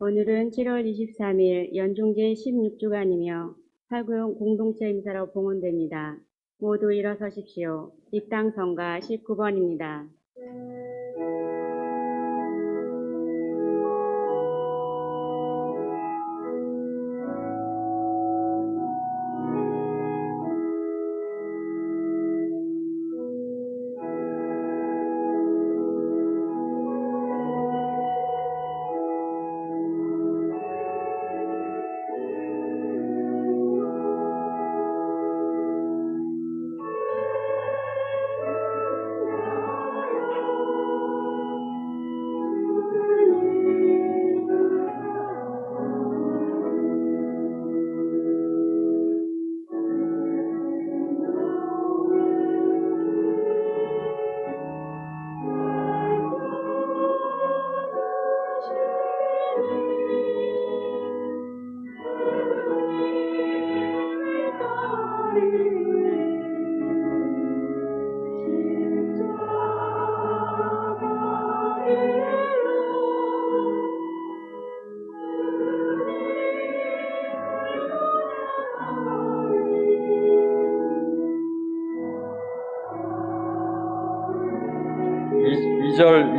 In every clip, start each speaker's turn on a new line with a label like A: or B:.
A: 오늘은 7월 23일 연중제 16주간이며 팔구용 공동체 임사로 봉헌됩니다. 모두 일어서십시오. 입당성가 19번입니다.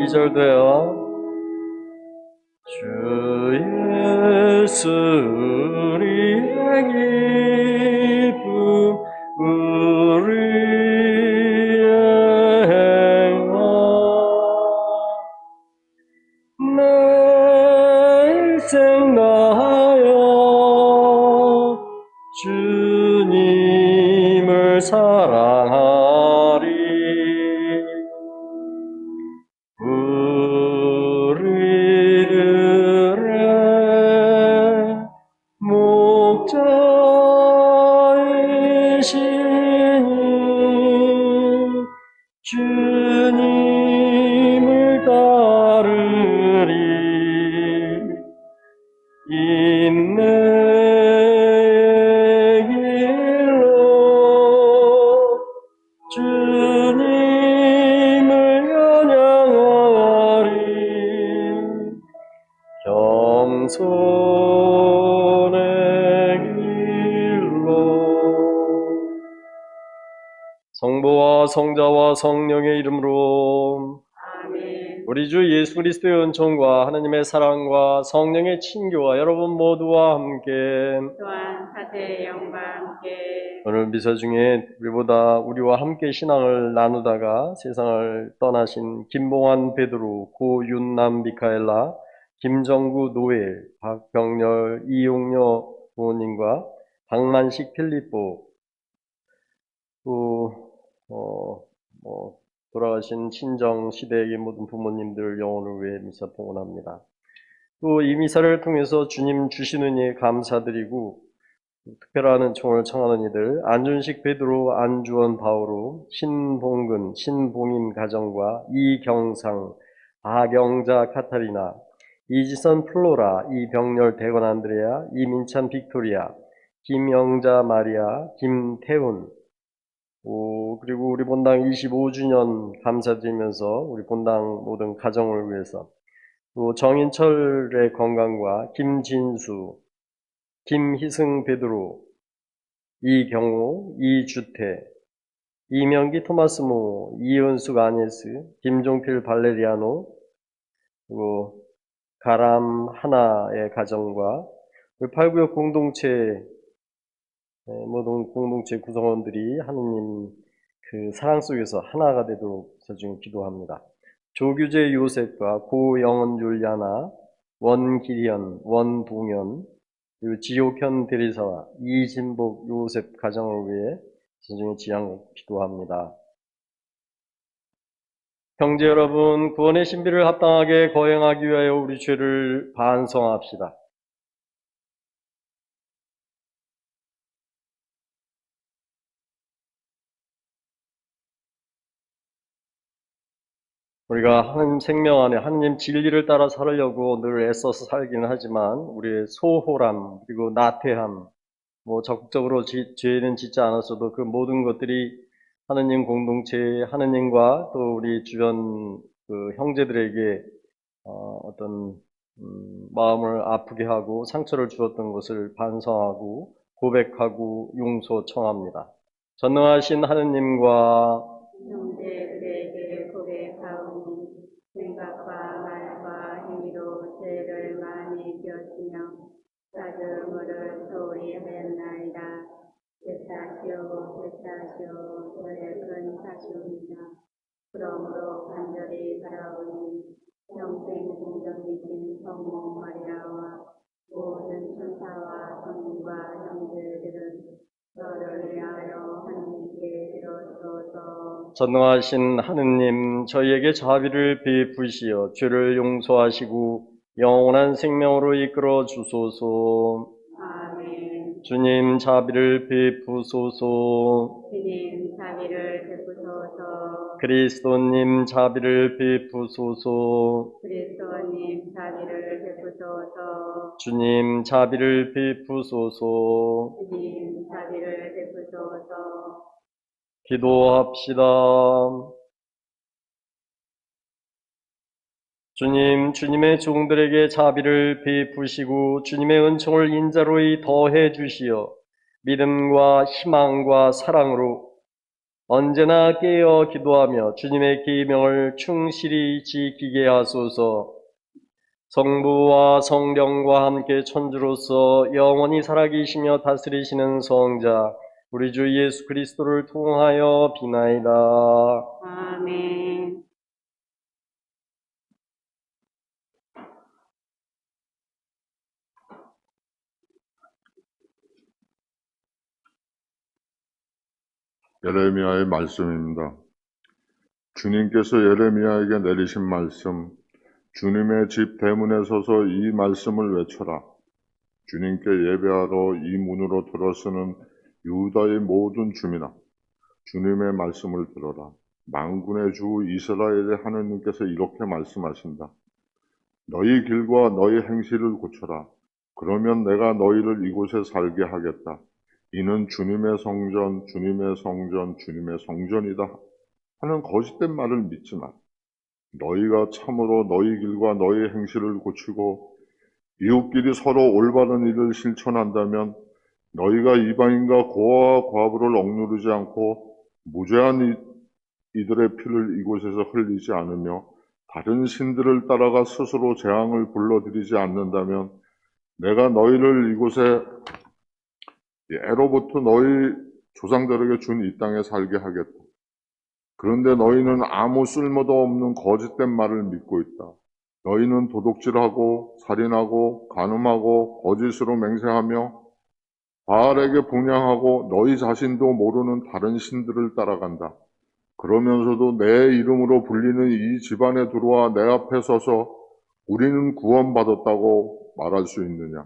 B: 2절 돼요. 주 예수 우리의 기쁨 우리의 행복 내 인생 다하여 주님을 사랑하리. 우리들의 목자이신 주님을 따르리. 인내의 길로 주님을 찬양하리. 겸손의 길로. 성부와 성자와 성령의 이름으로
A: 아멘.
B: 우리 주 예수 그리스도의 은총과 하나님의 사랑과 성령의 친교와 여러분 모두와 함께
A: 또한 사세의 영과 함께
B: 오늘 미사 중에 우리와 함께 신앙을 나누다가 세상을 떠나신 김봉환 베드로, 고윤남 미카엘라, 김정구 노엘, 박병렬, 이용녀 부모님과 박만식 필리포, 또 돌아가신 친정 시대의 모든 부모님들 영혼을 위해 미사 봉헌합니다. 또 이 미사를 통해서 주님 주신 은혜에 감사드리고 특별한 은총을 청하는 이들 안준식 베드로, 안주원 바오로, 신봉근, 신봉임 가정과 이경상, 아경자 카타리나, 이지선 플로라, 이병렬 대건 안드레아, 이민찬 빅토리아, 김영자 마리아, 김태훈, 그리고 우리 본당 25주년 감사드리면서 우리 본당 모든 가정을 위해서 또 정인철의 건강과 김진수, 김희승 베드로, 이경호, 이주태, 이명기 토마스모, 이은숙 아니스, 김종필 발레리아노, 그리고 가람 하나의 가정과 팔구역 공동체 모든 공동체 구성원들이 하느님 그 사랑 속에서 하나가 되도록 저중에 기도합니다. 조규재 요셉과 고영은 율리아나, 원기리연, 원동현, 그리고 지옥현 대리사와 이진복 요셉 가정을 위해 저중에 지향 기도합니다. 형제 여러분, 구원의 신비를 합당하게 거행하기 위하여 우리 죄를 반성합시다. 우리가 하나님 생명 안에 하나님 진리를 따라 살려고 늘 애써서 살기는 하지만 우리의 소홀함 그리고 나태함 적극적으로 죄는 짓지 않았어도 그 모든 것들이 하느님 공동체 하느님과 또 우리 주변 그 형제들에게 어떤 마음을 아프게 하고 상처를 주었던 것을 반성하고 고백하고 용서 청합니다. 전능하신 하느님과
A: 형제들에게 고백하오니 생각과 말과 행위로 죄를 많이 지었으며 사증오를 소홀히 하였나이다. 되찾시오 저의 큰 사시옵니다. 그러므로 간절히 바라오니 평생 공정이신 성모 마리아와 모든 천사와 성과 형제들은 너를 위하여 하나님께 비로소서.
B: 전능하신 하느님, 저희에게 자비를 베푸시어 죄를 용서하시고 영원한 생명으로 이끌어 주소서.
A: 아멘.
B: 주님, 자비를 베푸소서.
A: 주님 자비를 베푸소서.
B: 그리스도님, 자비를 베푸소서.
A: 그리스도님 자비를 베푸소서.
B: 주님, 자비를 베푸소서.
A: 주님 자비를 베푸소서.
B: 기도합시다. 주님, 주님의 종들에게 자비를 베푸시고 주님의 은총을 인자로이 더해 주시어 믿음과 희망과 사랑으로 언제나 깨어 기도하며 주님의 계명을 충실히 지키게 하소서. 성부와 성령과 함께 천주로서 영원히 살아계시며 다스리시는 성자 우리 주 예수 그리스도를 통하여 비나이다.
A: 아멘.
C: 예레미야의 말씀입니다. 주님께서 예레미야에게 내리신 말씀, 주님의 집 대문에 서서 이 말씀을 외쳐라. 주님께 예배하러 이 문으로 들어서는 유다의 모든 주민아, 주님의 말씀을 들어라. 만군의 주 이스라엘의 하느님께서 이렇게 말씀하신다. 너희 길과 너희 행실을 고쳐라. 그러면 내가 너희를 이곳에 살게 하겠다. 이는 주님의 성전, 주님의 성전, 주님의 성전이다 하는 거짓된 말을 믿지 마. 너희가 참으로 너희 길과 너희 행실을 고치고 이웃끼리 서로 올바른 일을 실천한다면 너희가 이방인과 고아와 과부를 억누르지 않고 무죄한 이들의 피를 이곳에서 흘리지 않으며 다른 신들을 따라가 스스로 재앙을 불러들이지 않는다면 내가 너희를 이곳에 애로부터 너희 조상들에게 준 이 땅에 살게 하겠다. 그런데 너희는 아무 쓸모도 없는 거짓된 말을 믿고 있다. 너희는 도둑질하고 살인하고 간음하고 거짓으로 맹세하며 바알에게 분향하고 너희 자신도 모르는 다른 신들을 따라간다. 그러면서도 내 이름으로 불리는 이 집안에 들어와 내 앞에 서서 우리는 구원받았다고 말할 수 있느냐?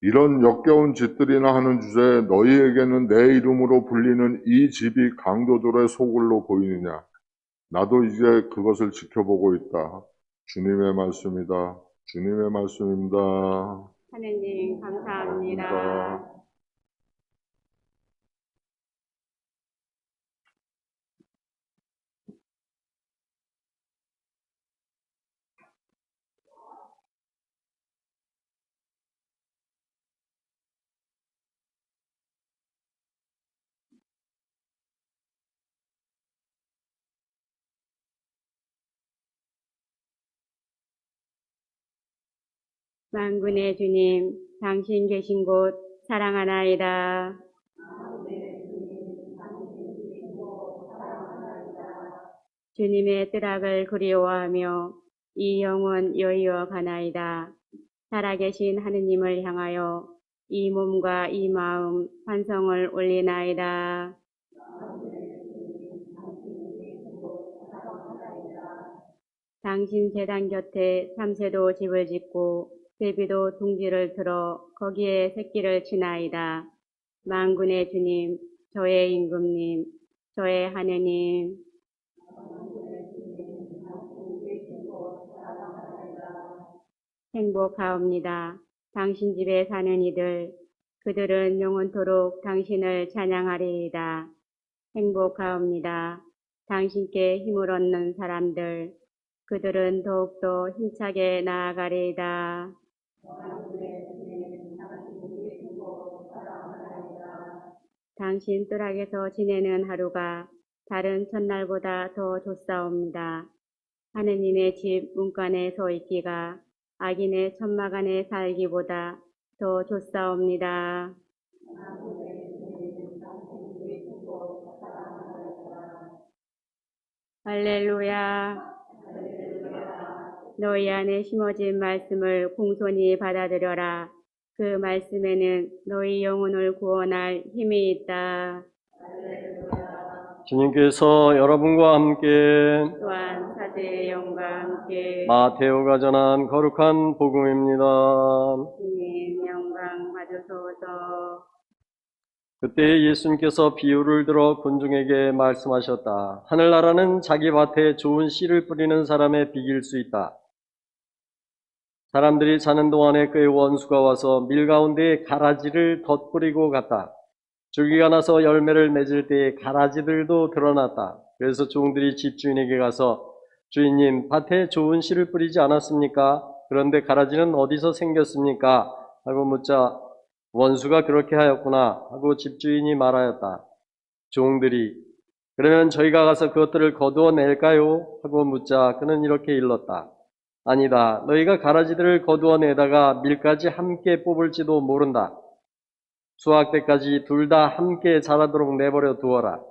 C: 이런 역겨운 짓들이나 하는 주제에 너희에게는 내 이름으로 불리는 이 집이 강도들의 소굴로 보이느냐? 나도 이제 그것을 지켜보고 있다. 주님의 말씀이다. 주님의 말씀입니다.
A: 하느님 감사합니다. 만군의 주님, 당신 계신 곳 사랑하나이다. 주님의 뜨락을 그리워하며 이 영혼 여의어 가나이다. 살아계신 하느님을 향하여 이 몸과 이 마음 환성을 올리나이다. 당신 제단 곁에 삼세도 집을 짓고 제비도 둥지를 틀어 거기에 새끼를 치나이다. 만군의 주님, 저의 임금님, 저의 하느님. 행복하옵니다. 당신 집에 사는 이들, 그들은 영원토록 당신을 찬양하리이다. 행복하옵니다. 당신께 힘을 얻는 사람들, 그들은 더욱더 힘차게 나아가리이다. 당신 뜰락에서 지내는 하루가 다른 첫날보다 더 좋사옵니다. 하느님의 집 문간에 서 있기가 악인의 천막 안에 살기보다 더 좋사옵니다. 할렐루야. 너희 안에 심어진 말씀을 공손히 받아들여라. 그 말씀에는 너희 영혼을 구원할 힘이 있다.
B: 주님께서 여러분과 함께
A: 또한 사제의 영과 함께
B: 마테오가 전한 거룩한 복음입니다.
A: 주님 영광 받으소서.
B: 그때 예수님께서 비유를 들어 군중에게 말씀하셨다. 하늘나라는 자기 밭에 좋은 씨를 뿌리는 사람에 비길 수 있다. 사람들이 자는 동안에 그의 원수가 와서 밀 가운데에 가라지를 덧뿌리고 갔다. 줄기가 나서 열매를 맺을 때에 가라지들도 드러났다. 그래서 종들이 집주인에게 가서 주인님, 밭에 좋은 씨를 뿌리지 않았습니까? 그런데 가라지는 어디서 생겼습니까? 하고 묻자 원수가 그렇게 하였구나 하고 집주인이 말하였다. 종들이 그러면 저희가 가서 그것들을 거두어낼까요? 하고 묻자 그는 이렇게 일렀다. 아니다. 너희가 가라지들을 거두어내다가 밀까지 함께 뽑을지도 모른다. 수확 때까지 둘 다 함께 자라도록 내버려 두어라.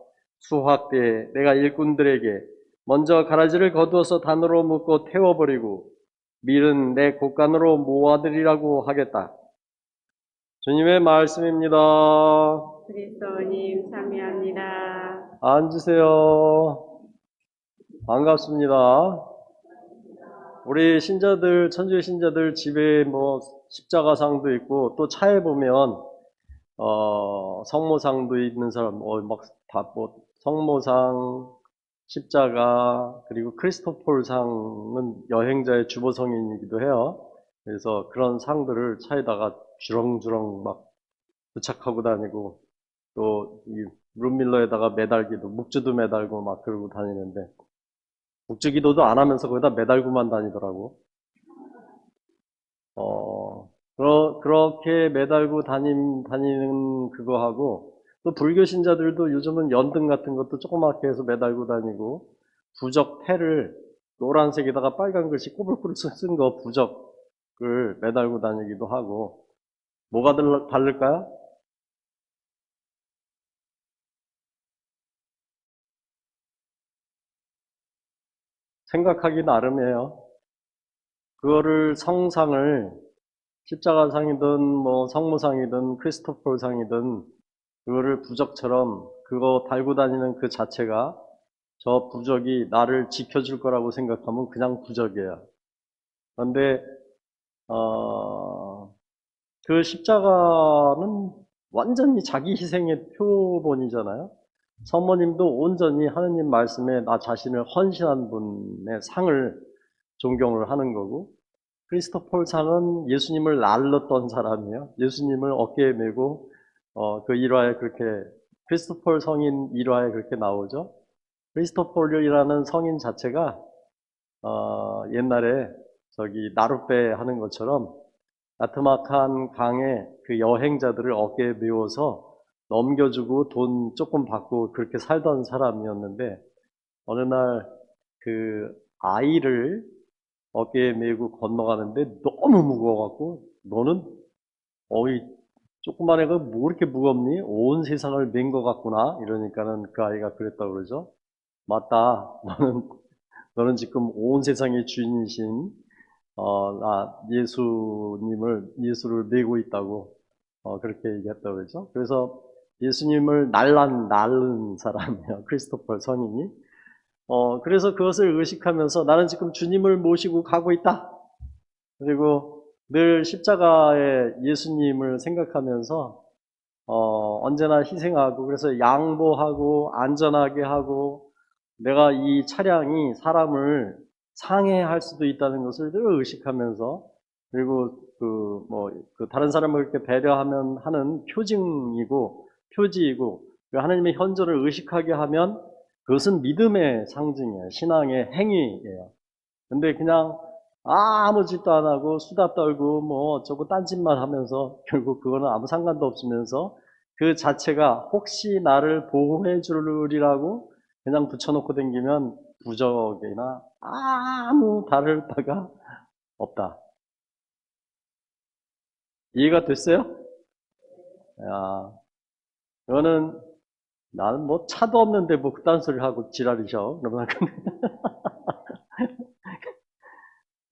B: 수확 때에 내가 일꾼들에게 먼저 가라지를 거두어서 단으로 묶고 태워버리고 밀은 내 곳간으로 모아들이라고 하겠다. 주님의 말씀입니다.
A: 그리스도님 참여합니다.
B: 앉으세요. 반갑습니다. 우리 신자들, 천주의 신자들 집에 뭐 십자가상도 있고 또 차에 보면 성모상도 있는 사람, 성모상, 십자가, 그리고 크리스토폴상은 여행자의 주보성인이기도 해요. 그래서 그런 상들을 차에다가 주렁주렁 막 부착하고 다니고, 또 이 룸밀러에다가 매달기도, 묵주도 매달고 막 그러고 다니는데, 묵주기도도 안 하면서 거기다 매달고만 다니더라고. 그렇게 매달고 다니는 그거 하고, 또 불교 신자들도 요즘은 연등 같은 것도 조그맣게 해서 매달고 다니고, 부적 패를 노란색에다가 빨간 글씨 꼬불꼬불 쓴 거 부적을 매달고 다니기도 하고, 뭐가 다를까요? 생각하기 나름이에요. 그거를 성상을 십자가상이든 뭐 성모상이든 크리스토폴상이든 그거를 부적처럼 그거 달고 다니는 그 자체가 저 부적이 나를 지켜줄 거라고 생각하면 그냥 부적이에요. 그런데 그 십자가는 완전히 자기 희생의 표본이잖아요. 성모님도 온전히 하느님 말씀에 나 자신을 헌신한 분의 상을 존경을 하는 거고, 크리스토폴 상은 예수님을 날랐던 사람이에요. 예수님을 어깨에 메고 그 일화에 그렇게 크리스토폴 성인 일화에 그렇게 나오죠. 크리스토폴이라는 성인 자체가 옛날에 저기 나룻배 하는 것처럼 나트막한 강에 그 여행자들을 어깨에 메워서 넘겨주고 돈 조금 받고 그렇게 살던 사람이었는데 어느 날 그 아이를 어깨에 메고 건너가는데 너무 무거워갖고 너는 어이 조그만 애가 뭐 이렇게 무겁니? 온 세상을 맨 것 같구나 이러니까는 그 아이가 그랬다고 그러죠. 맞다. 너는 지금 온 세상의 주인이신 나 예수를 메고 있다고 그렇게 얘기했다고 그러죠. 그래서 예수님을 날른 사람이에요. 크리스토퍼 성인이. 그래서 그것을 의식하면서 나는 지금 주님을 모시고 가고 있다. 그리고 늘 십자가의 예수님을 생각하면서 언제나 희생하고 그래서 양보하고 안전하게 하고 내가 이 차량이 사람을 상해할 수도 있다는 것을 늘 의식하면서 그리고 다른 사람을 그렇게 배려하면 하는 표지이고 그 하나님의 현저를 의식하게 하면 그것은 믿음의 상징이에요. 신앙의 행위예요. 근데 그냥 아무 짓도 안 하고 수다 떨고 뭐 어쩌고 딴짓만 하면서 결국 그거는 아무 상관도 없으면서 그 자체가 혹시 나를 보호해 주리라고 그냥 붙여놓고 댕기면 부적이나 아무 다를 바가 없다. 이해가 됐어요? 야, 이거는 나는 뭐 차도 없는데 뭐 그딴 소리를 하고 지랄이셔. 그러면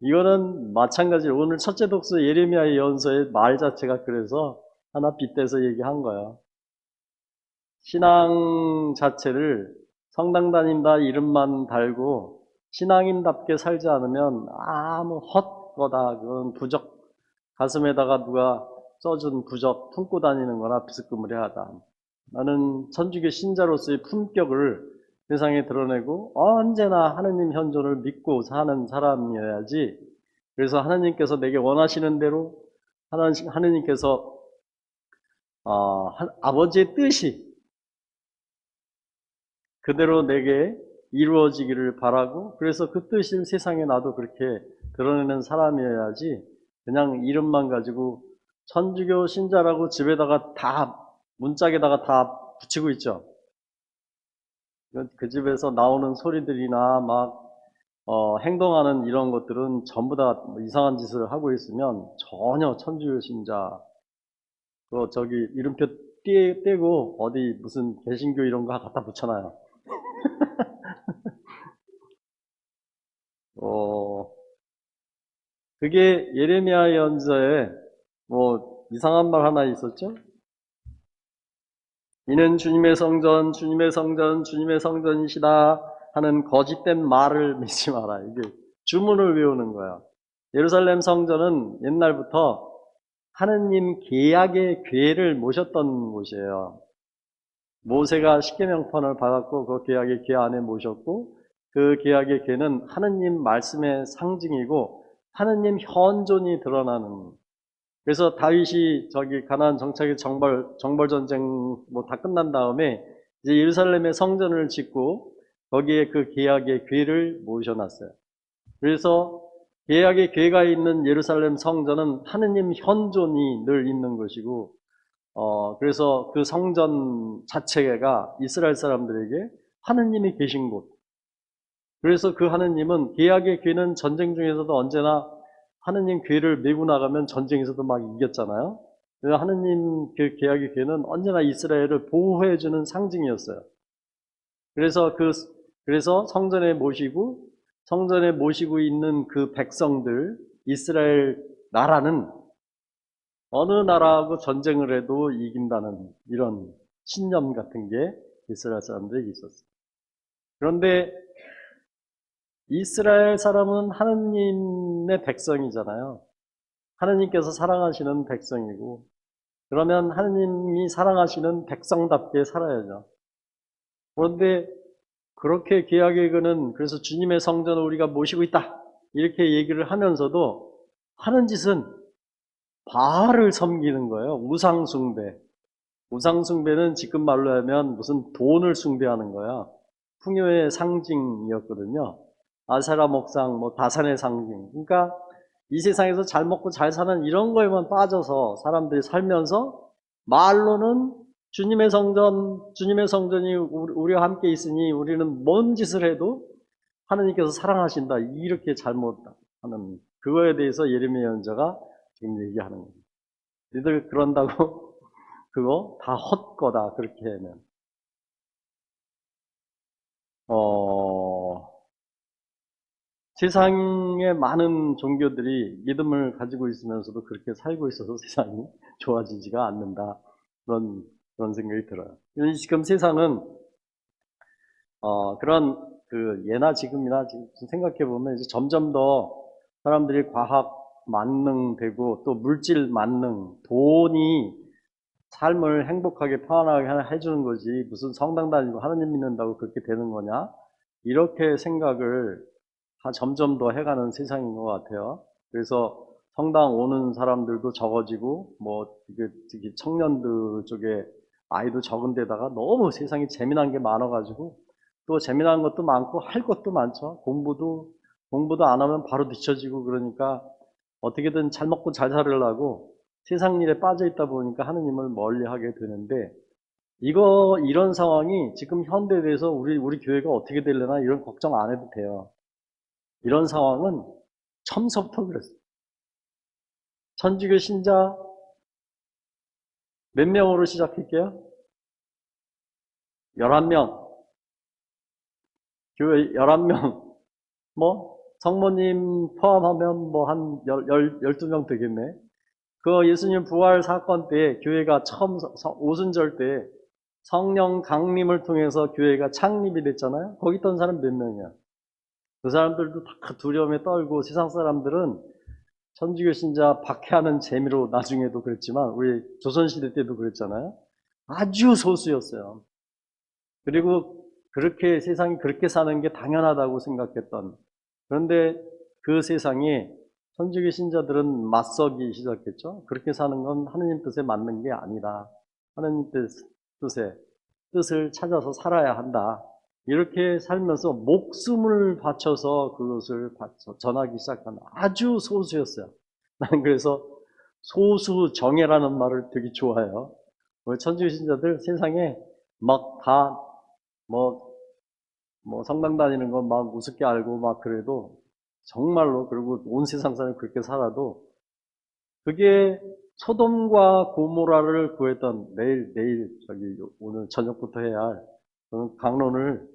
B: 이거는 마찬가지로 오늘 첫째 독서 예레미야 예언서의 말 자체가 그래서 하나 빗대서 얘기한 거야. 신앙 자체를 성당 다닌다 이름만 달고 신앙인답게 살지 않으면 아무 헛거다. 그건 부적, 가슴에다가 누가 써준 부적 품고 다니는 거나 비스무리하다. 나는 천주교 신자로서의 품격을 세상에 드러내고 언제나 하느님 현존을 믿고 사는 사람이어야지. 그래서 하느님께서 내게 원하시는 대로 하느님께서 아버지의 뜻이 그대로 내게 이루어지기를 바라고, 그래서 그 뜻을 세상에 나도 그렇게 드러내는 사람이어야지 그냥 이름만 가지고 천주교 신자라고 집에다가 다 문짝에다가 다 붙이고 있죠. 그 집에서 나오는 소리들이나 막 행동하는 이런 것들은 전부 다 이상한 짓을 하고 있으면 전혀 천주교 신자, 저기 이름표 떼고 어디 무슨 개신교 이런 거 갖다 붙여놔요. 그게 예레미야 예언서에 뭐 이상한 말 하나 있었죠? 이는 주님의 성전, 주님의 성전, 주님의 성전이시다 하는 거짓된 말을 믿지 마라. 이게 주문을 외우는 거야. 예루살렘 성전은 옛날부터 하느님 계약의 궤를 모셨던 곳이에요. 모세가 십계명편을 받았고 그 계약의 궤 안에 모셨고, 그 계약의 궤는 하느님 말씀의 상징이고 하느님 현존이 드러나는. 그래서 다윗이 저기 가나안 정착의 정벌 전쟁 뭐 다 끝난 다음에 이제 예루살렘에 성전을 짓고 거기에 그 계약의 궤를 모셔놨어요. 그래서 계약의 궤가 있는 예루살렘 성전은 하느님 현존이 늘 있는 것이고, 그래서 그 성전 자체가 이스라엘 사람들에게 하느님이 계신 곳. 그래서 그 하느님은, 계약의 궤는 전쟁 중에서도 언제나 하느님 궤를 메고 나가면 전쟁에서도 막 이겼잖아요. 그래서 하느님 그 계약의 궤는 언제나 이스라엘을 보호해주는 상징이었어요. 그래서 성전에 모시고 있는 그 백성들, 이스라엘 나라는 어느 나라하고 전쟁을 해도 이긴다는 이런 신념 같은 게 이스라엘 사람들에게 있었어요. 그런데 이스라엘 사람은 하느님의 백성이잖아요. 하느님께서 사랑하시는 백성이고, 그러면 하느님이 사랑하시는 백성답게 살아야죠. 그런데 그렇게 계약의 궤는, 그래서 주님의 성전을 우리가 모시고 있다 이렇게 얘기를 하면서도 하는 짓은 바알을 섬기는 거예요. 우상숭배. 우상숭배는 지금 말로 하면 무슨 돈을 숭배하는 거야. 풍요의 상징이었거든요. 아세라 목상, 뭐 다산의 상징. 그러니까 이 세상에서 잘 먹고 잘 사는 이런 거에만 빠져서 사람들이 살면서 말로는 주님의 성전이 우리와 함께 있으니 우리는 뭔 짓을 해도 하느님께서 사랑하신다. 이렇게 잘못하는 그거에 대해서 예레미야 예언자가 지금 얘기하는 거예요. 너희들 그런다고 그거 다 헛거다. 그렇게 하면. 세상에 많은 종교들이 믿음을 가지고 있으면서도 그렇게 살고 있어서 세상이 좋아지지가 않는다. 그런 생각이 들어요. 지금 세상은, 그런, 예나 지금이나 지금 생각해보면 이제 점점 더 사람들이 과학 만능되고 또 물질 만능, 돈이 삶을 행복하게 편안하게 해주는 거지 무슨 성당 다니고 하느님 믿는다고 그렇게 되는 거냐? 이렇게 생각을 점점 더 해가는 세상인 것 같아요. 그래서 성당 오는 사람들도 적어지고, 뭐, 특히 청년들 쪽에 아이도 적은 데다가 너무 세상이 재미난 게 많아가지고, 또 재미난 것도 많고, 할 것도 많죠. 공부도 공부도 안 하면 바로 뒤처지고 그러니까 어떻게든 잘 먹고 잘 살으려고 세상 일에 빠져 있다 보니까 하느님을 멀리 하게 되는데 이런 상황이 지금 현대에서 우리 교회가 어떻게 되려나 이런 걱정 안 해도 돼요. 이런 상황은 처음서부터 그랬어요. 천주교 신자 몇 명으로 시작할게요? 11명. 교회 11명. 성모님 포함하면 한 12명 되겠네. 그 예수님 부활 사건 때 교회가 처음 오순절 때 성령 강림을 통해서 교회가 창립이 됐잖아요. 거기 있던 사람 몇 명이야? 그 사람들도 다 두려움에 떨고 세상 사람들은 천주교 신자 박해하는 재미로 나중에도 그랬지만 우리 조선시대 때도 그랬잖아요. 아주 소수였어요. 그리고 그렇게 세상이 그렇게 사는 게 당연하다고 생각했던 그런데 그 세상에 천주교 신자들은 맞서기 시작했죠. 그렇게 사는 건 하느님 뜻에 맞는 게 아니다. 하느님 뜻을 찾아서 살아야 한다. 이렇게 살면서 목숨을 바쳐서 그것을 전하기 시작한 아주 소수였어요. 나는 그래서 소수정예라는 말을 되게 좋아해요. 우리 천주교 신자들 세상에 막 다 성당 다니는 건 막 우습게 알고 막 그래도 정말로 그리고 온 세상 사람이 그렇게 살아도 그게 소돔과 고모라를 구했던 내일 오늘 저녁부터 해야 할 강론을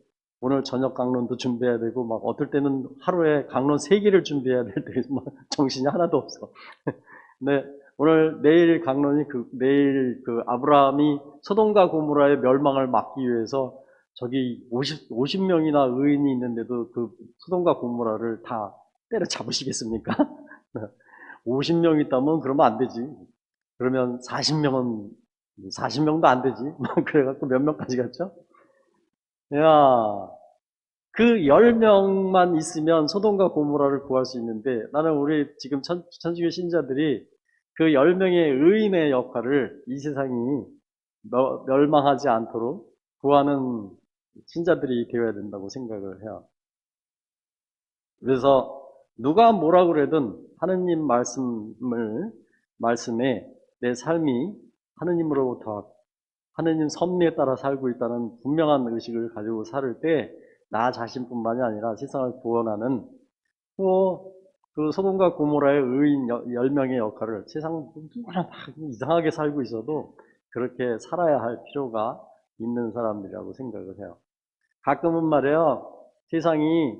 B: 오늘 저녁 강론도 준비해야 되고 막 어떨 때는 하루에 강론 3개를 준비해야 될 때 정신이 하나도 없어. 근데 내일 강론이 내일 아브라함이 소돔과 고모라의 멸망을 막기 위해서 저기 50명이나 의인이 있는데도 그 소돔과 고모라를 다 때려잡으시겠습니까? 50명 있다면 그러면 안 되지. 그러면 40명도 안 되지. 그래갖고 몇 명까지 갔죠? 야, 그 10명만 있으면 소돔과 고모라를 구할 수 있는데 나는 우리 지금 천주교 신자들이 그 10명의 의인의 역할을 이 세상이 멸망하지 않도록 구하는 신자들이 되어야 된다고 생각을 해요. 그래서 누가 뭐라 그래든 하느님 말씀에 내 삶이 하느님으로부터 하느님 섭리에 따라 살고 있다는 분명한 의식을 가지고 살을 때 나 자신뿐만이 아니라 세상을 구원하는 그 소돔과 고모라의 의인 10명의 역할을 세상 누구나 다 이상하게 살고 있어도 그렇게 살아야 할 필요가 있는 사람들이라고 생각을 해요. 가끔은 말이에요. 세상이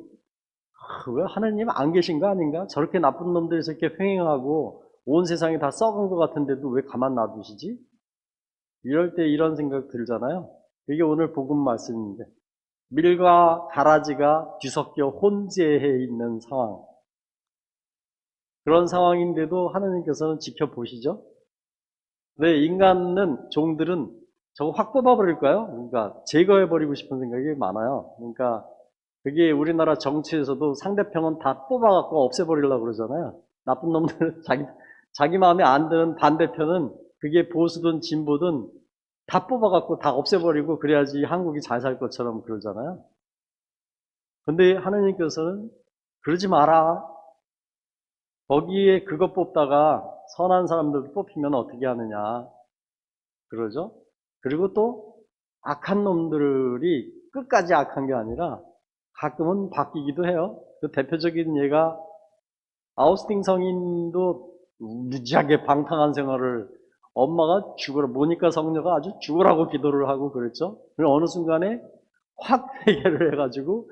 B: 왜 하느님 안 계신 거 아닌가? 저렇게 나쁜 놈들이 저렇게 횡행하고 온 세상이 다 썩은 것 같은데도 왜 가만 놔두시지? 이럴 때 이런 생각 들잖아요. 이게 오늘 복음 말씀인데 밀과 가라지가 뒤섞여 혼재해 있는 상황. 그런 상황인데도 하느님께서는 지켜보시죠. 네, 종들은 저거 확 뽑아버릴까요? 그러니까 제거해버리고 싶은 생각이 많아요. 그러니까 그게 우리나라 정치에서도 상대편은 다 뽑아갖고 없애버리려고 그러잖아요. 나쁜 놈들은 자기 마음에 안 드는 반대편은 그게 보수든 진보든 다 뽑아갖고 다 없애버리고 그래야지 한국이 잘 살 것처럼 그러잖아요. 근데 하느님께서는 그러지 마라. 거기에 그것 뽑다가 선한 사람들 뽑히면 어떻게 하느냐. 그러죠? 그리고 또 악한 놈들이 끝까지 악한 게 아니라 가끔은 바뀌기도 해요. 그 대표적인 예가 아우스팅 성인도 무지하게 방탕한 생활을 엄마가 모니카 성녀가 아주 죽으라고 기도를 하고 그랬죠. 그리고 어느 순간에 확 회개를 해가지고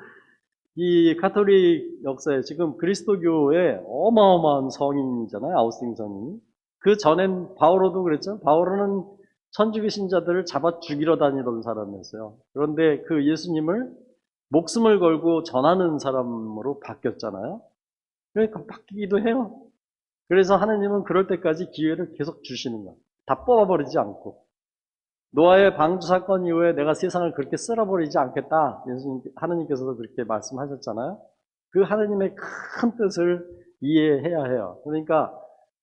B: 이 가톨릭 역사에 지금 그리스도교의 어마어마한 성인이잖아요. 아우스팅 성인이. 그 전엔 바오로도 그랬죠. 바오로는 천주교 신자들을 잡아 죽이러 다니던 사람이었어요. 그런데 그 예수님을 목숨을 걸고 전하는 사람으로 바뀌었잖아요. 그러니까 바뀌기도 해요. 그래서 하느님은 그럴 때까지 기회를 계속 주시는 거예요. 다 뽑아버리지 않고. 노아의 방주 사건 이후에 내가 세상을 그렇게 쓸어버리지 않겠다. 하느님께서도 그렇게 말씀하셨잖아요. 그 하느님의 큰 뜻을 이해해야 해요. 그러니까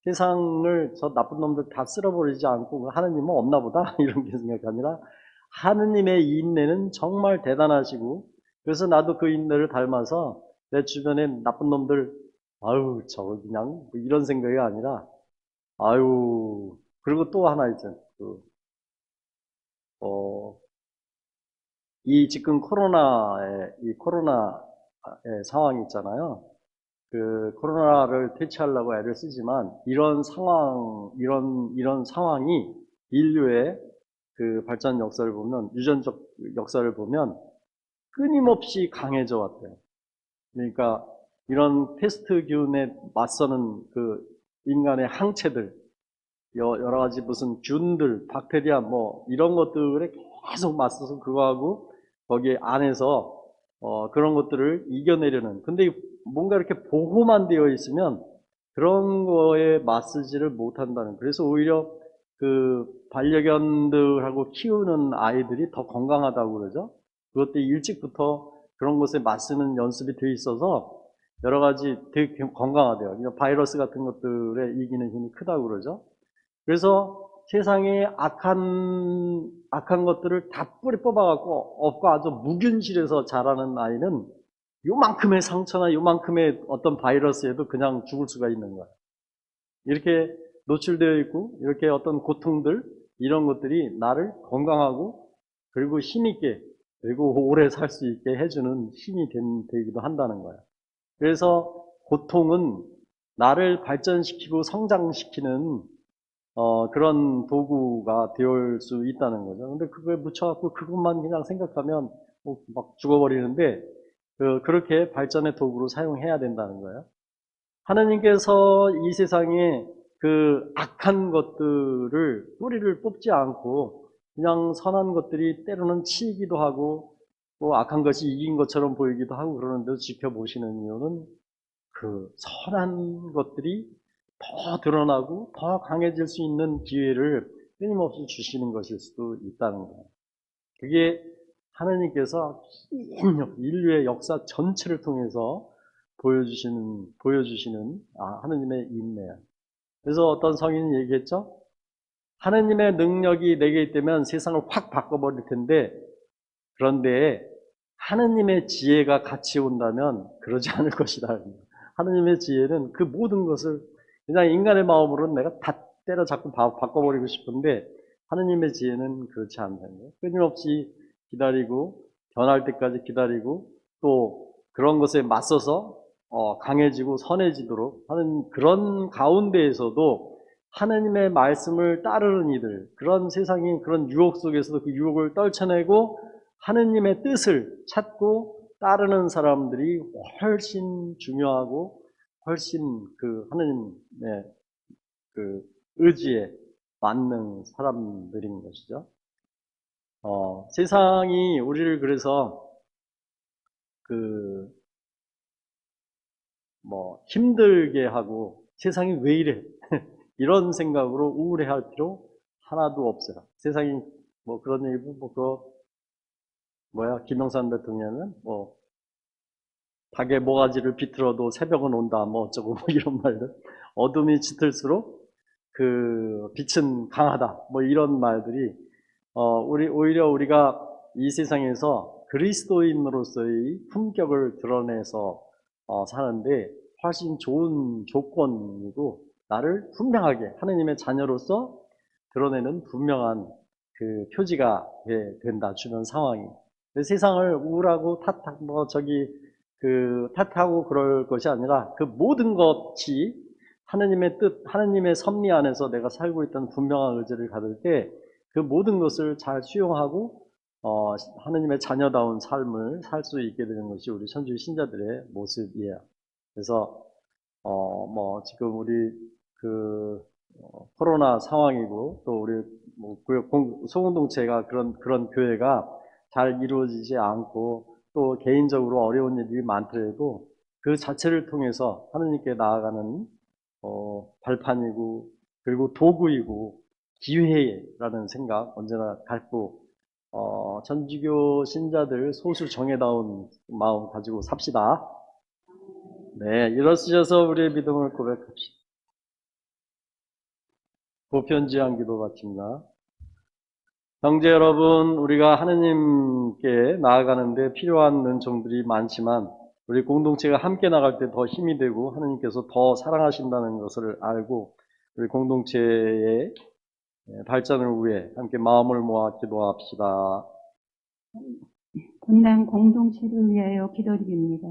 B: 세상을 저 나쁜 놈들 다 쓸어버리지 않고 하느님은 없나 보다 이런 게 생각이 아니라 하느님의 인내는 정말 대단하시고 그래서 나도 그 인내를 닮아서 내 주변에 나쁜 놈들, 아유, 저거 그냥, 뭐 이런 생각이 아니라, 아유, 그리고 또 하나 있잖아요. 이 지금 이 코로나의 상황이 있잖아요. 그 코로나를 퇴치하려고 애를 쓰지만 이런 상황이 인류의 그 발전 역사를 보면, 유전적 역사를 보면 끊임없이 강해져 왔대요. 그러니까 이런 패스트균에 맞서는 그 인간의 항체들, 여러 가지 무슨 균들, 박테리아 뭐 이런 것들에 계속 맞서서 그거하고 거기 안에서 그런 것들을 이겨내려는. 근데 뭔가 이렇게 보호만 되어 있으면 그런 거에 맞서지를 못한다는. 그래서 오히려 그 반려견들하고 키우는 아이들이 더 건강하다고 그러죠. 그것도 일찍부터 그런 것에 맞서는 연습이 돼 있어서 여러 가지 되게 건강하대요. 그러니까 바이러스 같은 것들에 이기는 힘이 크다고 그러죠. 그래서 세상에 악한 것들을 다 뿌리 뽑아갖고 없고 아주 무균실에서 자라는 아이는 요만큼의 상처나 요만큼의 어떤 바이러스에도 그냥 죽을 수가 있는 거예요. 이렇게 노출되어 있고 이렇게 어떤 고통들, 이런 것들이 나를 건강하고 그리고 힘있게 그리고 오래 살 수 있게 해주는 힘이 되기도 한다는 거예요. 그래서 고통은 나를 발전시키고 성장시키는 그런 도구가 되어 수 있다는 거죠. 근데 그거에 묻혀갖고 그것만 그냥 생각하면 막 죽어버리는데, 그렇게 발전의 도구로 사용해야 된다는 거예요. 하나님께서 이 세상에 그 악한 것들을 뿌리를 뽑지 않고 그냥 선한 것들이 때로는 치이기도 하고 또 악한 것이 이긴 것처럼 보이기도 하고 그러는데도 지켜보시는 이유는 그 선한 것들이 더 드러나고 더 강해질 수 있는 기회를 끊임없이 주시는 것일 수도 있다는 거예요. 그게 하나님께서 인류의 역사 전체를 통해서 보여주시는 하나님의 인내야. 그래서 어떤 성인이 얘기했죠? 하나님의 능력이 내게 있다면 세상을 확 바꿔버릴 텐데, 그런데 하나님의 지혜가 같이 온다면 그러지 않을 것이다. 하나님의 지혜는 그 모든 것을 그냥 인간의 마음으로는 내가 다 때려잡고 바꿔버리고 싶은데 하나님의 지혜는 그렇지 않다는 거예요. 끊임없이 기다리고 변할 때까지 기다리고 또 그런 것에 맞서서 강해지고 선해지도록 하는 그런 가운데에서도 하나님의 말씀을 따르는 이들, 그런 세상이 그런 유혹 속에서도 그 유혹을 떨쳐내고 하나님의 뜻을 찾고 따르는 사람들이 훨씬 중요하고 훨씬 그 하나님의 그 의지에 맞는 사람들인 것이죠. 세상이 우리를 그래서 힘들게 하고 세상이 왜 이래 이런 생각으로 우울해할 필요 하나도 없어요. 세상이 그런 얘기고 김영삼 대통령은 닭의 모가지를 비틀어도 새벽은 온다 어쩌고 이런 말들, 어둠이 짙을수록 그 빛은 강하다 이런 말들이 오히려 우리가 이 세상에서 그리스도인으로서의 품격을 드러내서 사는데 훨씬 좋은 조건이고 나를 분명하게 하나님의 자녀로서 드러내는 분명한 그 표지가 된다, 주변 상황이. 세상을 우울하고 탓하고 그럴 것이 아니라 그 모든 것이 하나님의 뜻, 하나님의 섭리 안에서 내가 살고 있다는 분명한 의지를 가질 때 그 모든 것을 잘 수용하고 하나님의 자녀다운 삶을 살 수 있게 되는 것이 우리 천주교 신자들의 모습이에요. 그래서 지금 우리 코로나 상황이고 또 우리 소공동체가 그런 교회가 잘 이루어지지 않고 또 개인적으로 어려운 일이 많더라도 그 자체를 통해서 하나님께 나아가는 발판이고 그리고 도구이고 기회라는 생각 언제나 갖고 천주교 신자들 소수 정예다운 마음 가지고 삽시다. 네, 일어서셔서 우리의 믿음을 고백합시다. 보편지향 기도 바칩니다. 형제 여러분, 우리가 하나님께 나아가는데 필요한 은총들이 많지만 우리 공동체가 함께 나갈 때 더 힘이 되고 하나님께서 더 사랑하신다는 것을 알고 우리 공동체의 발전을 위해 함께 마음을 모아 기도합시다.
D: 본당 공동체를 위하여 기도드립니다.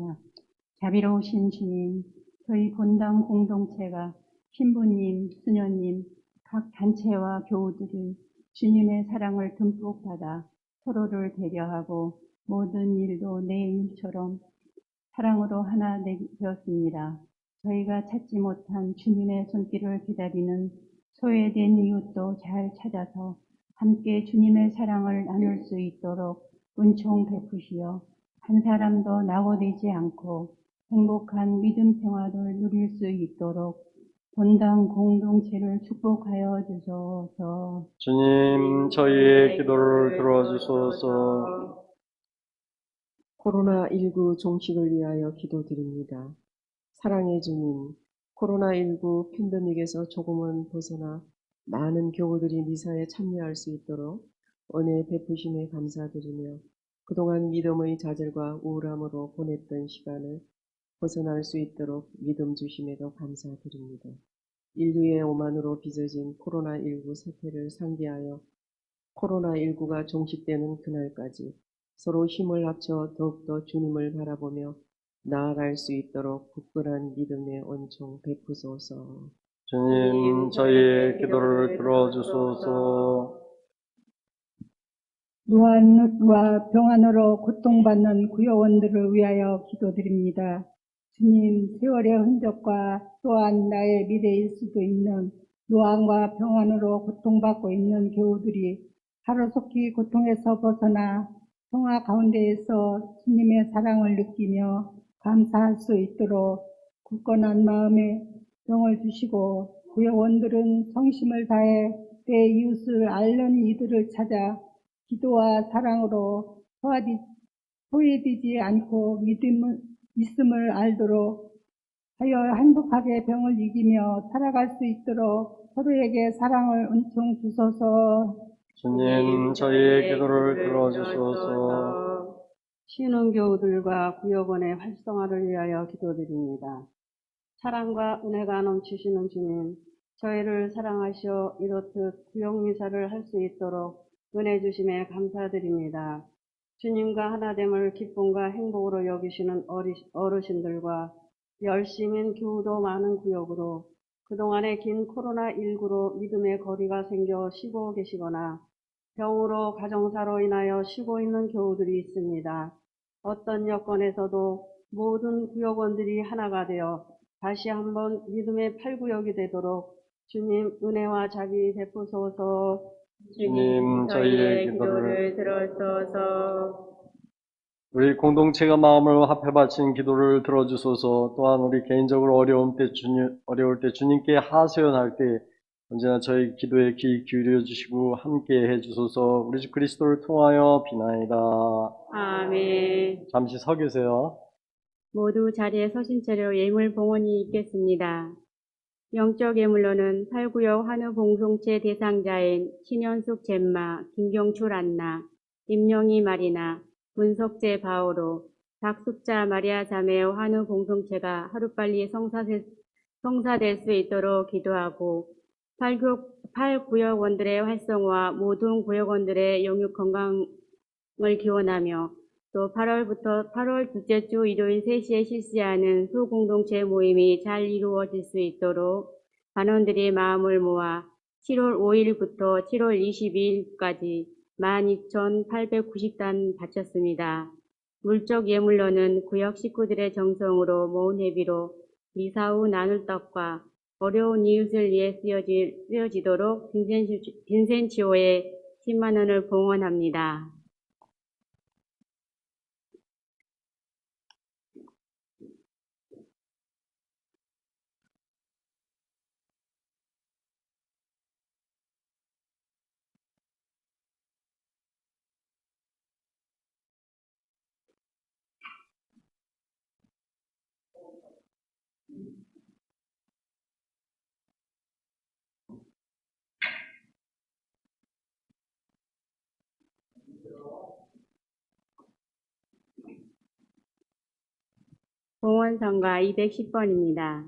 D: 자비로우신 주님, 저희 본당 공동체가 신부님, 수녀님, 각 단체와 교우들이 주님의 사랑을 듬뿍 받아 서로를 배려하고 모든 일도 내 일처럼 사랑으로 하나 되었습니다. 저희가 찾지 못한 주님의 손길을 기다리는 소외된 이웃도 잘 찾아서 함께 주님의 사랑을 나눌 수 있도록 은총 베푸시어 한 사람도 낙오되지 않고 행복한 믿음 평화를 누릴 수 있도록 본당 공동체를 축복하여 주소서.
B: 주님, 저희의 기도를 들어주소서.
E: 코로나19 종식을 위하여 기도드립니다. 사랑의 주님, 코로나19 팬데믹에서 조금은 벗어나 많은 교우들이 미사에 참여할 수 있도록 은혜 베푸심에 감사드리며 그동안 믿음의 좌절과 우울함으로 보냈던 시간을 벗어날 수 있도록 믿음 주심에도 감사드립니다. 인류의 오만으로 빚어진 코로나19 사태를 상기하여 코로나19가 종식되는 그날까지 서로 힘을 합쳐 더욱더 주님을 바라보며 나아갈 수 있도록 굳건한 믿음의 은총 베푸소서.
B: 주님, 저희의 기도를 들어주소서.
F: 노안과 병환으로 고통받는 구요원들을 위하여 기도드립니다. 주님, 세월의 흔적과 또한 나의 미래일 수도 있는 노안과 병환으로 고통받고 있는 교우들이 하루속히 고통에서 벗어나 평화 가운데에서 주님의 사랑을 느끼며 감사할 수 있도록 굳건한 마음에 병을 주시고 구요원들은 성심을 다해 내 이웃을 앓는 이들을 찾아 기도와 사랑으로 소외되지 않고 믿음을 알도록 하여 행복하게 병을 이기며 살아갈 수 있도록 서로에게 사랑을 은총 주소서.
B: 주님, 저희의 기도를 들어주소서.
G: 신흥교우들과 구역원의 활성화를 위하여 기도드립니다. 사랑과 은혜가 넘치시는 주님, 저희를 사랑하시어 이렇듯 구역미사를 할 수 있도록 은혜 주심에 감사드립니다. 주님과 하나됨을 기쁨과 행복으로 여기시는 어르신들과 열심인 교우도 많은 구역으로 그동안의 긴 코로나19로 믿음의 거리가 생겨 쉬고 계시거나 병으로 가정사로 인하여 쉬고 있는 교우들이 있습니다. 어떤 여건에서도 모든 구역원들이 하나가 되어 다시 한번 믿음의 팔구역이 되도록 주님 은혜와 자비 베푸소서.
B: 주님, 저희의 기도를
A: 들어주소서.
B: 우리 공동체가 마음을 합해 바친 기도를 들어주소서. 또한 우리 개인적으로 어려울 때 주님께 하소연할 때 언제나 저희 기도에 귀 기울여 주시고 함께 해 주소서. 우리 주 그리스도를 통하여 비나이다.
A: 아멘.
B: 잠시 서 계세요.
A: 모두 자리에 서신 채로 예물 봉헌이 있겠습니다. 영적 예물로는 8구역 한우 봉송체 대상자인 신현숙 젬마, 김경출 안나, 임영희 마리나, 문석재 바오로, 박숙자 마리아 자매의 한우 봉송체가 하루빨리 성사될 수 있도록 기도하고 8구역원들의 활성화, 모든 구역원들의 영육 건강을 기원하며 또 8월 둘째 주 일요일 3시에 실시하는 소공동체 모임이 잘 이루어질 수 있도록 반원들이 마음을 모아 7월 5일부터 7월 22일까지 12,890단 바쳤습니다. 물적 예물로는 구역 식구들의 정성으로 모은 회비로 이사 후 나눌 떡과 어려운 이웃을 위해 쓰여지도록 빈센치오에 10만 원을 봉헌합니다. 공원선가 210번입니다.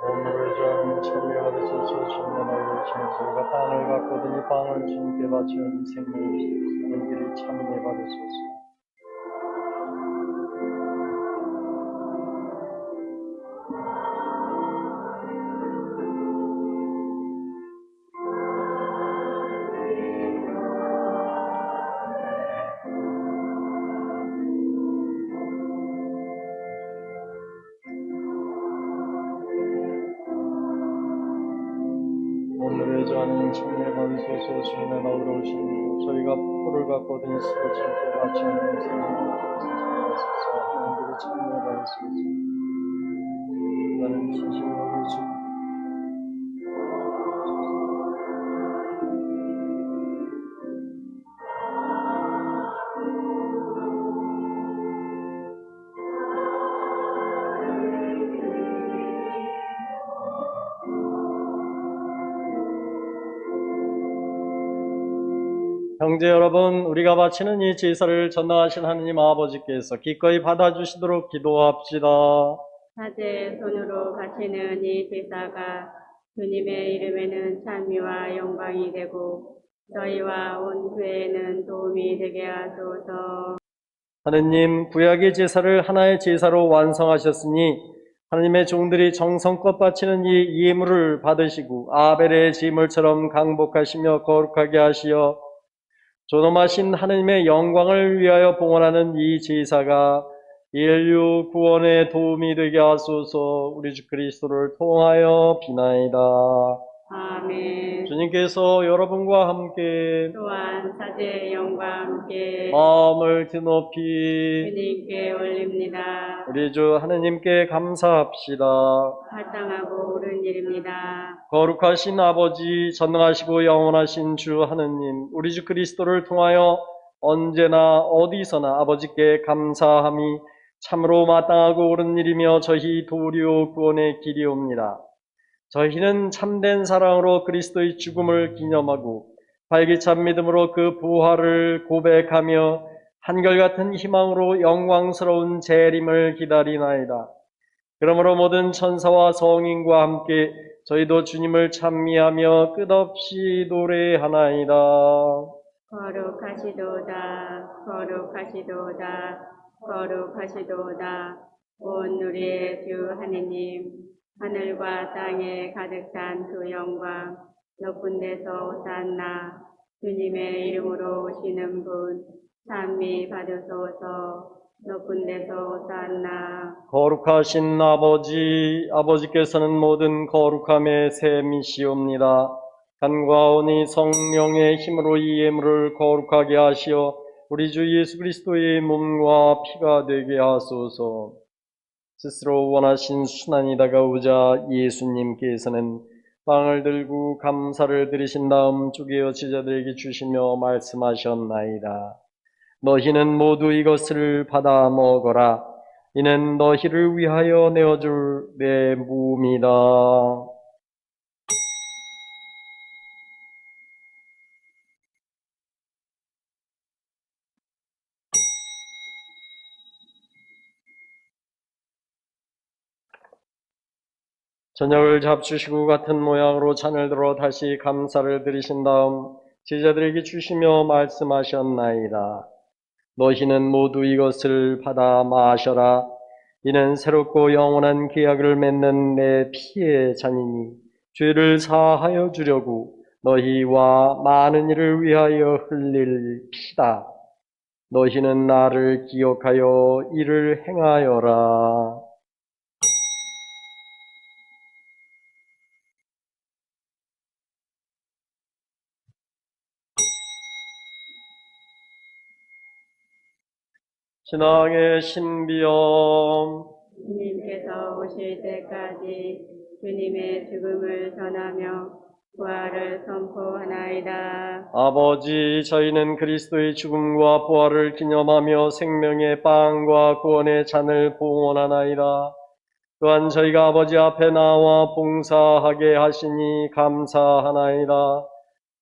B: 오늘을 전 천리가 되소서 주님의 날을 주는 저희가 빵을 갖거든 이 빵을 주님께 바치는 생명이시옵소서. 하는 길이 참게 받으소서. 오늘의 저는 참내 받으소서. 주님의 날을 오시니 저희가 풀을 갖거든 있어 주님께 바치는 생명이시옵소서. 하는 길이 참게 받으소서. 나는 진심으로 주 형제 여러분, 우리가 바치는 이 제사를 전능하신 하느님 아버지께서 기꺼이 받아주시도록 기도합시다.
A: 사제 손으로 바치는 이 제사가 주님의 이름에는 찬미와 영광이 되고 저희와 온 교회에는 도움이 되게 하소서.
B: 하느님, 구약의 제사를 하나의 제사로 완성하셨으니 하느님의 종들이 정성껏 바치는 이 예물을 받으시고 아벨의 제물처럼 강복하시며 거룩하게 하시어 존엄하신 하느님의 영광을 위하여 봉헌하는 이 제사가 인류 구원에 도움이 되게 하소서. 우리 주 그리스도를 통하여 비나이다.
A: 아멘.
B: 주님께서 여러분과 함께
A: 또한 사제의 영과 함께
B: 마음을 드높이
A: 주님께 올립니다.
B: 우리 주 하느님께 감사합시다.
A: 합당하고 옳은 일입니다.
B: 거룩하신 아버지, 전능하시고 영원하신 주 하느님, 우리 주 그리스도를 통하여 언제나 어디서나 아버지께 감사함이 참으로 마땅하고 옳은 일이며 저희 도리오 구원의 길이옵니다. 저희는 참된 사랑으로 그리스도의 죽음을 기념하고 활기찬 믿음으로 그 부활을 고백하며 한결같은 희망으로 영광스러운 재림을 기다리나이다. 그러므로 모든 천사와 성인과 함께 저희도 주님을 찬미하며 끝없이 노래하나이다.
A: 거룩하시도다, 거룩하시도다, 거룩하시도다. 온 우리의 주 하느님, 하늘과 땅에 가득 찬 그 영광, 높은 데서 오산나, 주님의 이름으로 오시는 분, 찬미 받으소서. 높은 데서 오산나.
B: 거룩하신 아버지, 아버지께서는 모든 거룩함의 셈이시옵니다. 간과하오니 성령의 힘으로 이 예물을 거룩하게 하시어 우리 주 예수 그리스도의 몸과 피가 되게 하소서. 스스로 원하신 순환이 다가오자 예수님께서는 빵을 들고 감사를 드리신 다음 쪼개어 제자들에게 주시며 말씀하셨나이다. 너희는 모두 이것을 받아 먹어라. 이는 너희를 위하여 내어줄 내 몸이다. 저녁을 잡수시고 같은 모양으로 잔을 들어 다시 감사를 드리신 다음 제자들에게 주시며 말씀하셨나이다. 너희는 모두 이것을 받아 마셔라. 이는 새롭고 영원한 계약을 맺는 내 피의 잔이니 죄를 사하여 주려고 너희와 많은 이를 위하여 흘릴 피다. 너희는 나를 기억하여 이를 행하여라. 신앙의 신비염.
A: 주님께서 오실 때까지 주님의 죽음을 전하며 부활을 선포하나이다.
B: 아버지, 저희는 그리스도의 죽음과 부활을 기념하며 생명의 빵과 구원의 잔을 봉헌하나이다. 또한 저희가 아버지 앞에 나와 봉사하게 하시니 감사하나이다.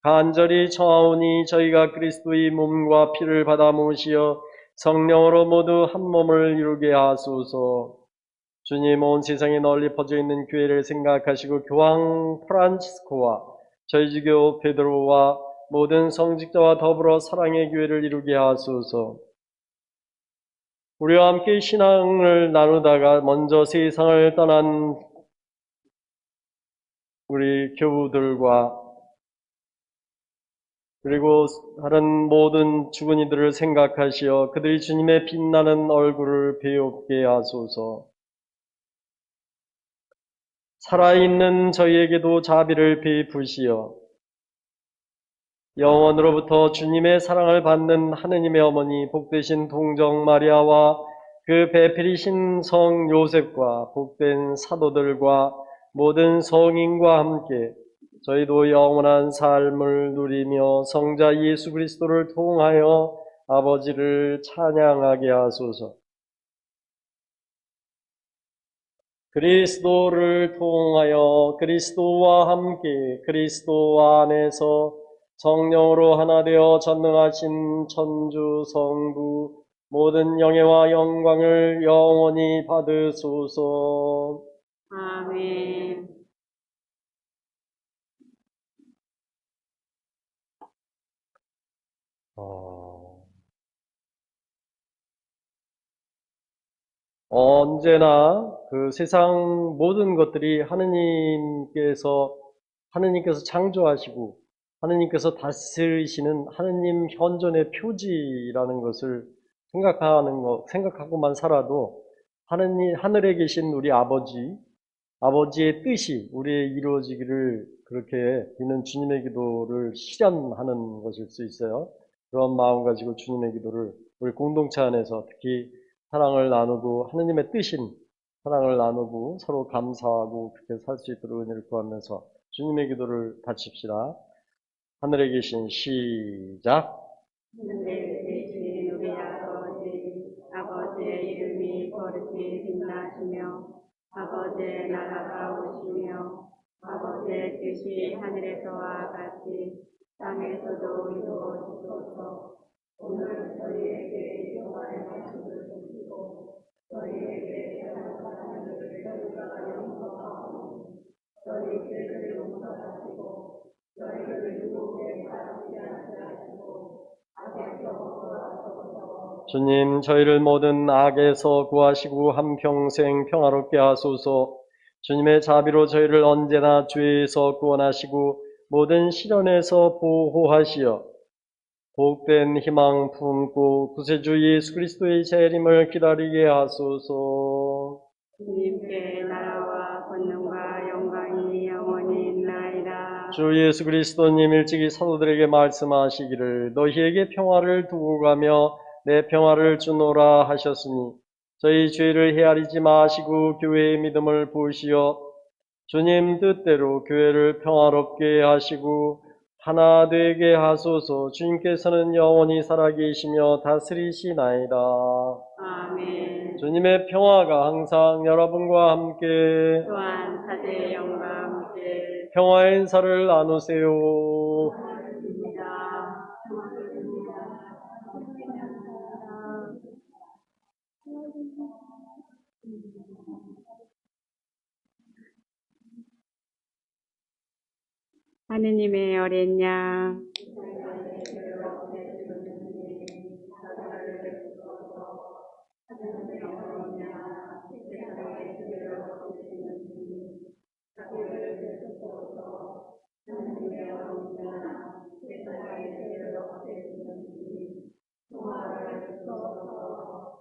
B: 간절히 청하오니 저희가 그리스도의 몸과 피를 받아 모시어 성령으로 모두 한 몸을 이루게 하소서. 주님, 온 세상에 널리 퍼져 있는 교회를 생각하시고 교황 프란치스코와 저희 주교 베드로와 모든 성직자와 더불어 사랑의 교회를 이루게 하소서. 우리와 함께 신앙을 나누다가 먼저 세상을 떠난 우리 교우들과 그리고 다른 모든 죽은 이들을 생각하시어 그들이 주님의 빛나는 얼굴을 배웁게 하소서. 살아있는 저희에게도 자비를 베푸시어 영원으로부터 주님의 사랑을 받는 하느님의 어머니 복되신 동정 마리아와 그 배필이신 성 요셉과 복된 사도들과 모든 성인과 함께 저희도 영원한 삶을 누리며 성자 예수 그리스도를 통하여 아버지를 찬양하게 하소서. 그리스도를 통하여 그리스도와 함께 그리스도 안에서 성령으로 하나 되어 전능하신 천주 성부 모든 영예와 영광을 영원히 받으소서.
A: 아멘.
B: 언제나 그 세상 모든 것들이 하느님께서 창조하시고 하느님께서 다스리시는 하느님 현존의 표지라는 것을 생각하고만 살아도 하늘에 계신 우리 아버지의 뜻이 우리에 이루어지기를 그렇게 비는 주님의 기도를 실현하는 것일 수 있어요. 그런 마음 가지고 주님의 기도를 우리 공동체 안에서 특히 사랑을 나누고 하느님의 뜻인 사랑을 나누고 서로 감사하고 그렇게 살 수 있도록 은혜를 구하면서 주님의 기도를 바칩시다. 하늘에 계신 시작.
A: 하늘에 계신 우리 아버지, 아버지의 이름이 거룩히 빛나시며 아버지의 나라가 오시며 아버지의 뜻이 하늘에서와 같이 땅에서도 이루어지소서. 오늘 저희에게 일용할 것을 주시고 저희에게 잘못한 일을 저희가 용서하고 저희 죄를 용서하시고 저희를 유혹에 빠지게 하지 마시고 악에서 구하소서.
B: 주님, 저희를 모든 악에서 구하시고 한평생 평화롭게 하소서. 주님의 자비로 저희를 언제나 죄에서 구원하시고 모든 시련에서 보호하시어 복된 희망 품고 구세주 예수 그리스도의 재림을 기다리게 하소서.
A: 주님께 나라와 권능과 영광이 영원히 있나이다.
B: 주 예수 그리스도님 일찍이 사도들에게 말씀하시기를 너희에게 평화를 두고 가며 내 평화를 주노라 하셨으니 저희 죄를 헤아리지 마시고 교회의 믿음을 보시어 주님 뜻대로 교회를 평화롭게 하시고 하나 되게 하소서. 주님께서는 영원히 살아계시며 다스리시나이다.
A: 아멘.
B: 주님의 평화가 항상 여러분과 함께
A: 또한 사제의 영과 함께
B: 평화의 인사를 나누세요.
A: 입니다. 하느님의 어린 양,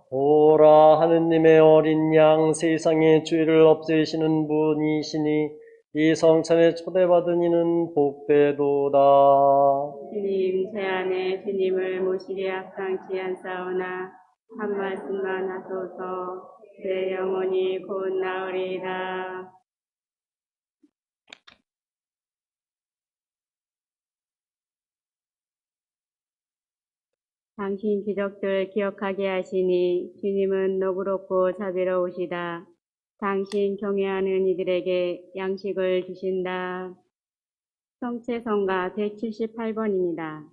B: 보라 하느님의 어린 양 세상의 죄를 없애시는 분이시니 이 성찬에 초대받은 이는 복되도다.
A: 주님, 제 안에 주님을 모시기 합당치 않사오나 한 말씀만 하소서. 내 영혼이 곧 나으리이다. 당신 기적들 기억하게 하시니 주님은 너그럽고 자비로우시다. 당신 경외하는 이들에게 양식을 주신다. 성체성가 178번입니다.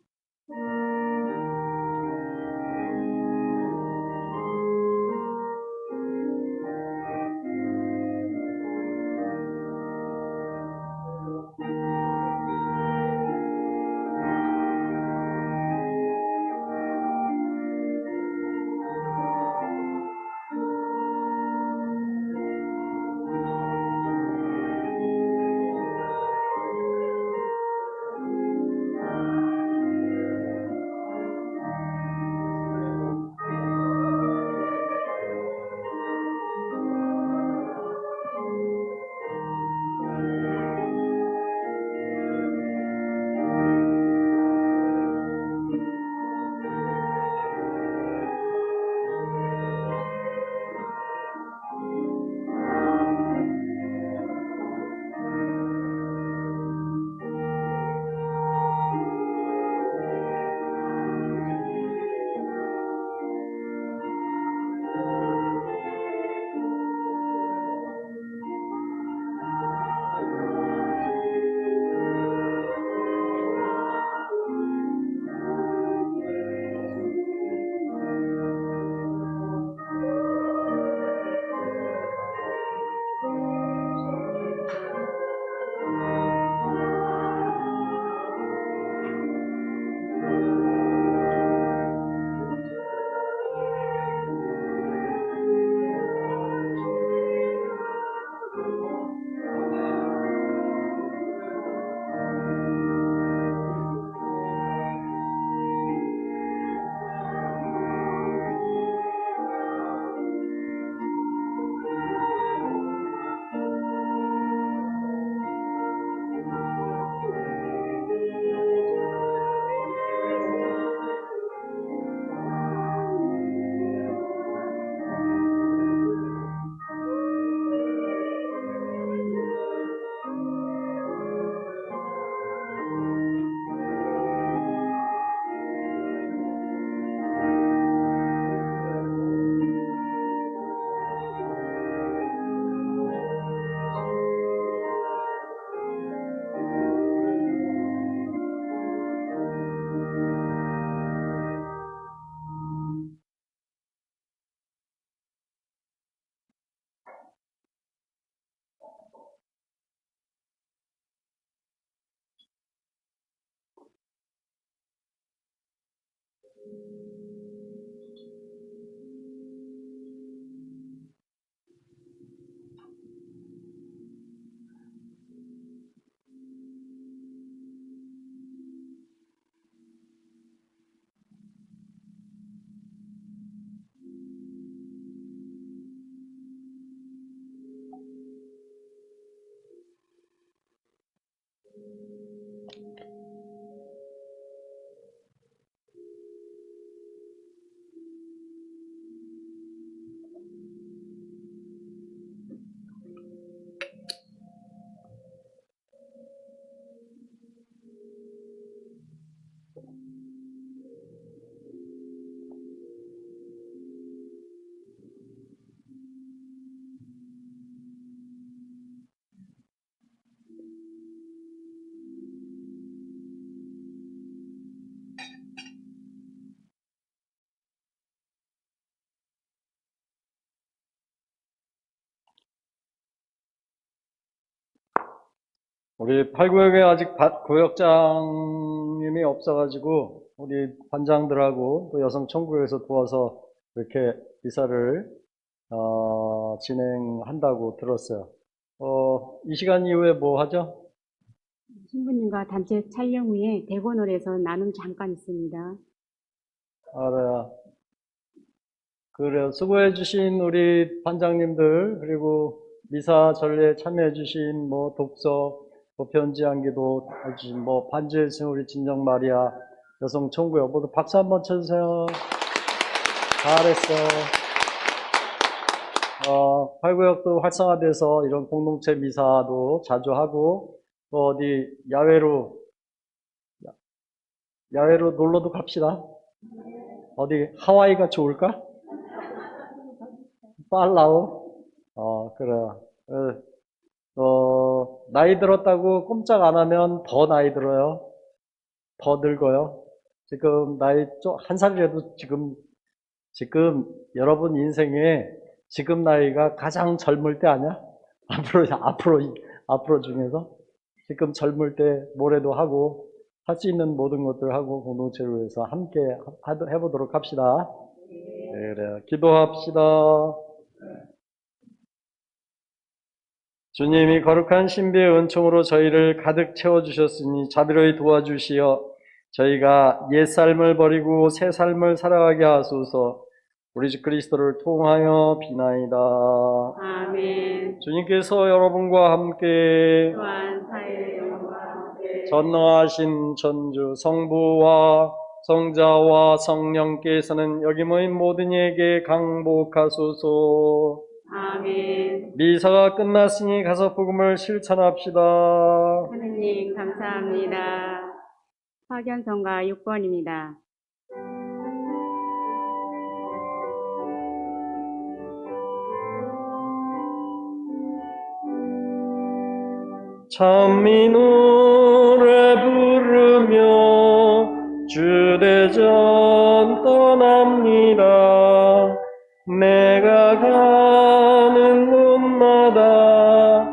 B: 우리 8구역에 아직 구역장님이 없어가지고 우리 반장들하고 또 여성총구역에서 도와서 이렇게 미사를 진행한다고 들었어요. 이 시간 이후에 뭐 하죠?
A: 신부님과 단체 촬영 후에 대본홀에서 나눔 잠깐 있습니다.
B: 알아요. 그래요. 수고해주신 우리 반장님들, 그리고 미사 전례에 참여해주신 뭐 독서, 뭐 편지한기도 해주신 뭐 반주해주신 우리 진정 마리아 여성 총구역 모두 박수 한번 쳐주세요. 잘했어. 8구역도 활성화돼서 이런 공동체 미사도 자주 하고 또 어디 야외로 놀러도 갑시다. 어디 하와이가 좋을까? 팔라우? 그래. 나이 들었다고 꼼짝 안 하면 더 나이 들어요. 더 늙어요. 지금 나이 한 살이라도 지금 여러분 인생에 지금 나이가 가장 젊을 때 아니야? 앞으로 중에서 지금 젊을 때 뭐래도 하고 할 수 있는 모든 것들을 하고 공동체를 위해서 함께 해보도록 합시다. 네, 그래요. 기도합시다. 주님이 거룩한 신비의 은총으로 저희를 가득 채워주셨으니 자비로이 도와주시어 저희가 옛 삶을 버리고 새 삶을 살아가게 하소서. 우리 주 그리스도를 통하여 비나이다.
A: 아멘.
B: 주님께서 여러분과 함께
A: 또한 사회와 함께
B: 전능하신 전주 성부와 성자와 성령께서는 여기 모인 모든 이에게 강복하소서.
A: 아멘.
B: 미사가 끝났으니 가서 복음을 실천합시다.
A: 하느님 감사합니다. 확연성가 6번입니다.
B: 찬미 노래 부르며 주대전 떠납니다. 내가 가는 곳마다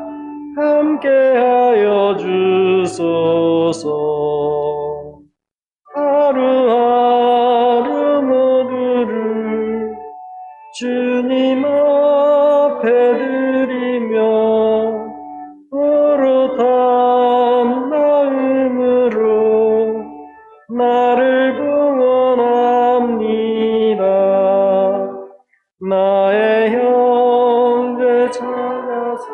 B: 함께하여 주소서. 하루하루 모두를 주님 앞에 드리며 뿌듯한 마음으로 나를 응원합니다. 나의 형제 찾아서